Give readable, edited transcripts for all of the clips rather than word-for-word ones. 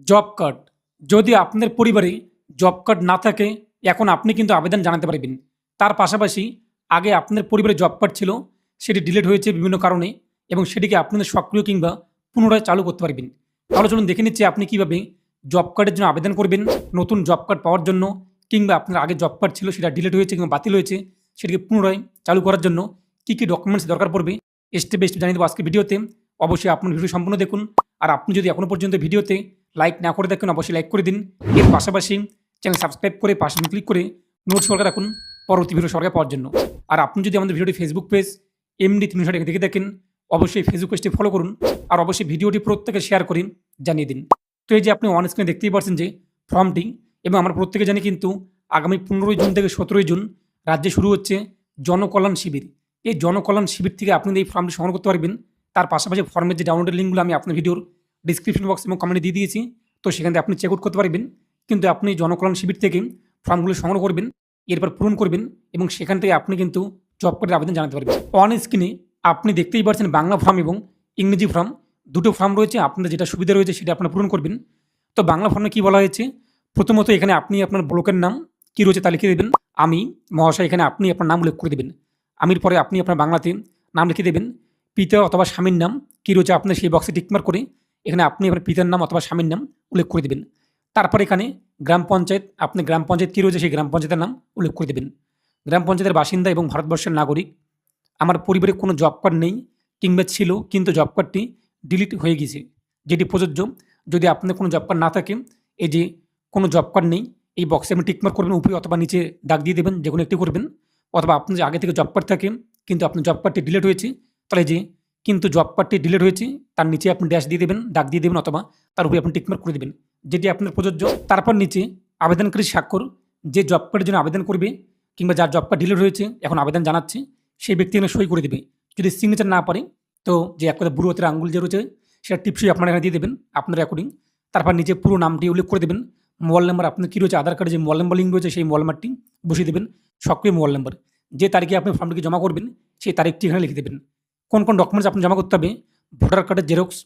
Job card. যদি আপনাদের পরিবারে জব কার্ড না থাকে, এখন আপনি কিন্তু আবেদন জানাতে পারবেন। তার পাশাপাশি আগে আপনাদের পরিবারে জব কার্ড ছিল, সেটি ডিলিট হয়েছে বিভিন্ন কারণে এবং সেটিকে আপনাদের সক্রিয় কিংবা পুনরায় চালু করতে পারবেন। তাহলে চলুন দেখে নিচ্ছি আপনি কিভাবে জব কার্ডের জন্য আবেদন করবেন, নতুন জব কার্ড পাওয়ার জন্য, কিংবা আপনার আগে জব কার্ড ছিল সেটা ডিলিট হয়েছে কিংবা বাতিল হয়েছে, সেটিকে পুনরায় চালু করার জন্য কী ডকুমেন্টস দরকার পড়বে স্টেপ বাই স্টেপ জানিয়ে দেবো আজকের ভিডিওতে। অবশ্যই আপনার ভিডিও সম্পূর্ণ দেখুন। আর আপনি যদি এখনও পর্যন্ত ভিডিওতে লাইক না করে দেখেন, অবশ্যই লাইক করে দিন। এর পাশাপাশি চ্যানেল সাবস্ক্রাইব করে পাশে ক্লিক করে নোট সরকার রাখুন পরবর্তী ভিডিও সরকার পাওয়ার জন্য। আর আপনি যদি আমাদের ভিডিওটি ফেসবুক পেজ এমডি 360 দেখে দেখেন, অবশ্যই ফেসবুক পেজটি ফলো করুন। আর অবশ্যই ভিডিওটি প্রত্যেকে শেয়ার করে জানিয়ে দিন। তো এই যে আপনি অন স্ক্রিনে দেখতেই পাচ্ছেন যে ফর্মটি, এবং আমরা প্রত্যেকে জানি কিন্তু আগামী 15 জুন থেকে 17 জুন রাজ্যে শুরু হচ্ছে জনকল্যাণ শিবির। এই জনকল্যাণ শিবির থেকে আপনি এই ফর্মটি সংগ্রহ করতে পারবেন। তার পাশাপাশি ফর্মের যে ডাউনলোডের লিঙ্কগুলো আমি আপনার ভিডিওর ডিসক্রিপশন বক্স এবং কমেন্টে দিয়ে দিয়েছি, তো সেখান থেকে আপনি চেক আউট করতে পারবেন। কিন্তু আপনি জনকল্যাণ শিবির থেকে ফর্মগুলো সংগ্রহ করবেন, এরপর পূরণ করবেন এবং সেখান থেকে আপনি কিন্তু জব কার্ডের আবেদন জানাতে পারবেন। অন স্ক্রিনে আপনি দেখতেই পাচ্ছেন বাংলা ফর্ম এবং ইংরেজি ফর্ম, দুটো ফর্ম রয়েছে। আপনাদের যেটা সুবিধা রয়েছে সেটা আপনারা পূরণ করবেন। তো বাংলা ফর্মে কী বলা হয়েছে, প্রথমত এখানে আপনি আপনার ব্লকের নাম কী রয়েছে তা লিখে দেবেন। আমি মহাশয়, এখানে আপনি আপনার নাম উল্লেখ করে দেবেন। আমির পরে আপনি আপনার বাংলাতে নাম লিখে দেবেন। পিতা অথবা স্বামীর নাম কী রয়েছে আপনার সেই বক্সে টিকমার্ক করে এখানে আপনি আপনার পিতার নাম অথবা স্বামীর নাম উল্লেখ করে দেবেন। তারপর এখানে গ্রাম পঞ্চায়েত, আপনি গ্রাম পঞ্চায়েত কী রয়েছে সেই গ্রাম পঞ্চায়েতের নাম উল্লেখ করে দেবেন। গ্রাম পঞ্চায়েতের বাসিন্দা এবং ভারতবর্ষের নাগরিক। আমার পরিবারে কোনো জব কার্ড নেই কিংবা ছিল কিন্তু জব কার্ডটি ডিলিট হয়ে গেছে, যেটি প্রযোজ্য। যদি আপনার কোনো জব কার্ড না থাকে, এই যে কোনো জব কার্ড নেই, এই বক্সে আপনি টিকমার্ক করবেন, উপরে অথবা নিচে দাগ দিয়ে দেবেন, যে কোনো একটি করবেন। অথবা আপনি যে আগে থেকে জব কার্ড থাকে কিন্তু আপনার জব কার্ডটি ডিলিট হয়েছে, তাহলে যে কিন্তু জব কার্ডটি ডিলিট হয়েছে তার নিচে আপনি ড্যাশ দিয়ে দেবেন, দাগ দিয়ে দেবেন, অথবা তার উপরে আপনি টিকমার্ক করে দেবেন, যেটি আপনার প্রযোজ্য। তারপর নিচে আবেদনকারী স্বাক্ষর, যে জব কার্ডের জন্য আবেদন করবে কিংবা যার জব কার্ড ডিলিট হয়েছে এখন আবেদন জানাচ্ছে, সেই ব্যক্তি এখানে সই করে দেবে। যদি সিগনেচার না পারে, তো যে এক কথা বুড়ো হাতের আঙ্গুল যে রয়েছে সেটা টিপসই আপনারা এখানে দিয়ে দেবেন আপনার অ্যাকর্ডিং। তারপর নিচে পুরো নামটি উল্লেখ করে দেবেন। মোবাইল নাম্বার আপনার কী রয়েছে, আধার কার্ডে যে মোবাইল নাম্বার লিঙ্ক রয়েছে সেই মোবাইল নাম্বারটি বসিয়ে দেবেন, সক্রিয় মোবাইল নাম্বার। যে তারিখে আপনি ফর্মটিকে জমা করবেন সেই তারিখটি এখানে লিখে দেবেন। কোন কোন ডকুমেন্টস আপনি জমা করতে হবে, ভোটার কার্ডের জেরক্স,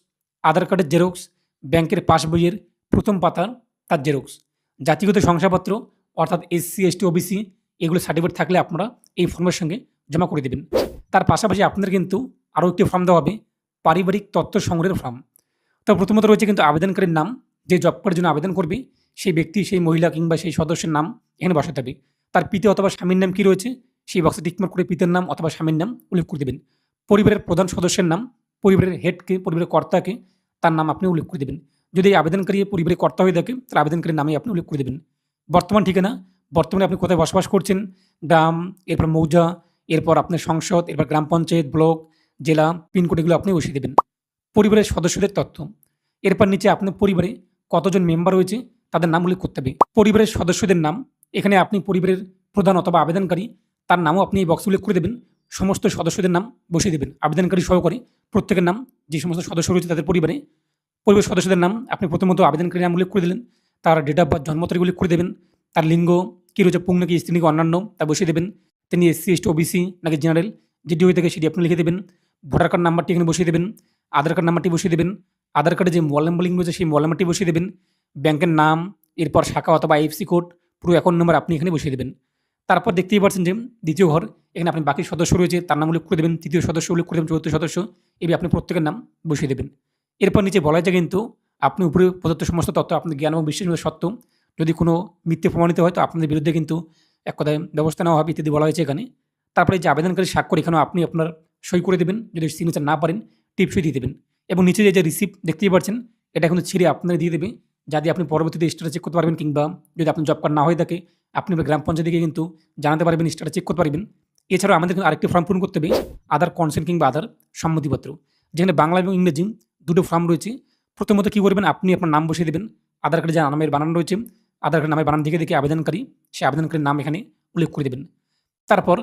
আধার কার্ডের জেরক্স, ব্যাংকের পাসবইয়ের প্রথম পাতার তার জেরক্স, জাতিগত শংসাপত্র অর্থাৎ এসসি এসটি ওবিসি এগুলো সার্টিফিকেট থাকলে আপনারা এই ফর্মের সঙ্গে জমা করে দেবেন। তার পাশাপাশি আপনাদের কিন্তু আরও একটি ফর্ম দেওয়া হবে, পারিবারিক তথ্য সংগ্রহের ফর্ম। তো প্রথমত রয়েছে কিন্তু আবেদনকারীর নাম, যে জব কার্ডের জন্য আবেদন করবে সেই ব্যক্তি, সেই মহিলা কিংবা সেই সদস্যের নাম এখানে বসাতে হবে। তার পিতা অথবা স্বামীর নাম কী রয়েছে সেই বক্সে টিকমার্ক করে পিতার নাম অথবা স্বামীর নাম উল্লেখ করে দেবেন। পরিবারের প্রধান সদস্যের নাম, পরিবারের হেডকে, পরিবারের কর্তাকে, তার নাম আপনি উল্লেখ করে দেবেন। যদি এই আবেদনকারী পরিবারের কর্তা হয়ে থাকে তাহলে আবেদনকারীর নামে আপনি উল্লেখ করে দেবেন। বর্তমান ঠিকানা, বর্তমানে আপনি কোথায় বসবাস করছেন, গ্রাম, এরপর মৌজা, এরপর আপনার সংসদ, এরপর গ্রাম পঞ্চায়েত, ব্লক, জেলা, পিনকোড এগুলো আপনি বসিয়ে দেবেন। পরিবারের সদস্যদের তথ্য, এরপর নিচে আপনার পরিবারে কতজন মেম্বার রয়েছে তাদের নাম উল্লেখ করতে হবে। পরিবারের সদস্যদের নাম, এখানে আপনি পরিবারের প্রধান অথবা আবেদনকারী তার নামও আপনি এই বক্সে উল্লেখ করে দেবেন। সমস্ত সদস্যদের নাম বসিয়ে দেবেন, আবেদনকারী সহকারে প্রত্যেকের নাম, যে সমস্ত সদস্য রয়েছে তাদের পরিবারের সদস্যদের নাম আপনি প্রথমত আবেদনকারীর নাম উল্লেখ করে দিলেন, তার ডেট অফ বার্থ, জন্ম তারিখ উল্লেখ করে দেবেন, তার লিঙ্গ কী রয়েছে, পুং নাকি স্ত্রী নাকি অন্যান্য তা বসিয়ে দেবেন। তিনি এসসি এসটি ওবিসি নাকি জেনারেল, যেটি হয়ে থাকে সেটি আপনি লিখে দেবেন। ভোটার কার্ড নাম্বারটি এখানে বসিয়ে দেবেন, আধার কার্ড নাম্বারটি বসিয়ে দেবেন, আধার কার্ডে যে মোবাইল নাম্বার লিঙ্ক রয়েছে সেই মোবাইল নাম্বারটি বসিয়ে দেবেন, ব্যাংকের নাম, এরপর শাখা অথবা আইএফসি কোড, পুরো অ্যাকাউন্ট নাম্বার আপনি এখানে বসিয়ে দেবেন। তারপর দেখতেই পাচ্ছেন যে দ্বিতীয় ঘর, এখানে আপনি বাকি সদস্য রয়েছে তার নাম উল্লেখ করে দেবেন, তৃতীয় সদস্য উল্লেখ করে দেবেন, চতুর্থ সদস্য, এবার আপনি প্রত্যেকের নাম বসিয়ে দেবেন। এরপর নিচে বলা যায় কিন্তু আপনি উপরে প্রদত্ত সমস্ত তথ্য আপনার জ্ঞান এবং বিশ্বাস সত্ত্বেও যদি কোনো মিথ্যে প্রমাণিত হয় তো আপনাদের বিরুদ্ধে কিন্তু এক কথায় ব্যবস্থা নেওয়া হবে ইত্যাদি বলা হয়েছে এখানে। তারপরে যে আবেদনকারী স্বাক্ষর, এখানেও আপনি আপনার সই করে দেবেন, যদি সিগনেচার না পারেন টিপসই দিয়ে দেবেন। এবং নিচে যে রিসিপ্ট দেখতেই পাচ্ছেন এটা কিন্তু ছিঁড়ে আপনার দিয়ে দেবে, যাতে আপনি পরবর্তীতে স্ট্যাটাস চেক করতে পারবেন, কিংবা যদি আপনার জব কার্ড না হয়ে থাকে আপনি গ্রাম পঞ্চায়েত থেকে কিন্তু জানাতে পারবেন, স্ট্যাটাস চেক করতে পারবেন। এছাড়াও আমাদের কিন্তু আরেকটি ফর্ম পূরণ করতে হবে, আধার কনসেন্ট কিংবা আধার সম্মতিপত্র, যেখানে বাংলা এবং ইংরেজি দুটো ফর্ম রয়েছে। প্রথমত কী করবেন, আপনি আপনার নাম বসিয়ে দেবেন, আধার কার্ডে যে নামের বানান রয়েছে আধার কার্ডের নামের বানান দেখে দেখে আবেদনকারী সেই আবেদনকারীর নাম এখানে উল্লেখ করে দেবেন। তারপর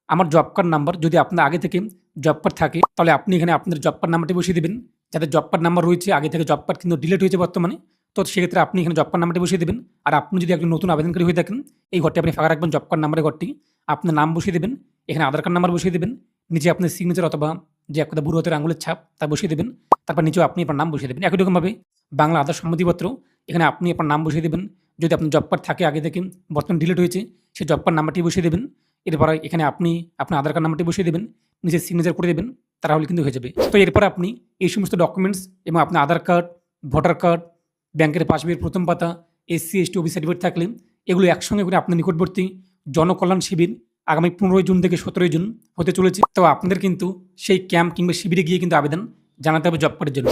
আমার জব কার্ড নাম্বার, যদি আপনার আগে থেকে জব কার্ড থাকে তাহলে আপনি এখানে আপনার জব কার্ড নাম্বারটি বসিয়ে দেবেন। যাদের জব কার্ড নাম্বার রয়েছে আগে থেকে জব কার্ড কিন্তু ডিলিট হয়েছে বর্তমানে, তো সেক্ষেত্রে আপনি এখানে জব কার্ড নাম্বারটি বসিয়ে দেবেন। আর আপনি যদি একজন নতুন আবেদনকারী হয়ে থাকেন এই ঘরটি আপনি ফাঁকা রাখবেন, জব কার্ড নাম্বারের ঘরটি, আপনার নাম বসিয়ে দেবেন, এখানে আধার কার্ড নাম্বার বসিয়ে দেবেন, নিচে আপনার সিগনেচার অথবা যে একটা বুড়ো হাতের আঙুলের ছাপ তা বসিয়ে দেবেন। তারপর নিচেও আপনি আপনার নাম বসিয়ে দেবেন। একই রকমভাবে বাংলা আধার সম্মতিপত্র, এখানে আপনি আপনার নাম বসিয়ে দেবেন। যদি আপনার জব কার্ড থাকে আগে থেকে, বর্তমানে ডিলিট হয়েছে, সেই জব কার্ড নাম্বারটি বসিয়ে দেবেন। এরপরে এখানে আপনি আপনার আধার কার্ড নাম্বারটি বসিয়ে দেবেন, নিজের সিগনেচার করে দেবেন, তাহলে কিন্তু হয়ে যাবে। তো এরপরে আপনি এই সমস্ত ডকুমেন্টস এবং আপনার আধার কার্ড, ভোটার কার্ড, ব্যাংকের পাসবইয়ের প্রথম পাতা, এসসি, এসটি, ওবিসি সার্টিফিকেট থাকলে এগুলো একসঙ্গে করে আপনার নিকটবর্তী জনকল্যাণ শিবির আগামী 15 জুন থেকে 17 জুন হতে চলেছে। তো আপনাদের কিন্তু সেই ক্যাম্প কিংবা শিবিরে গিয়ে কিন্তু আবেদন জানাতে হবে জব কার্ডের জন্য।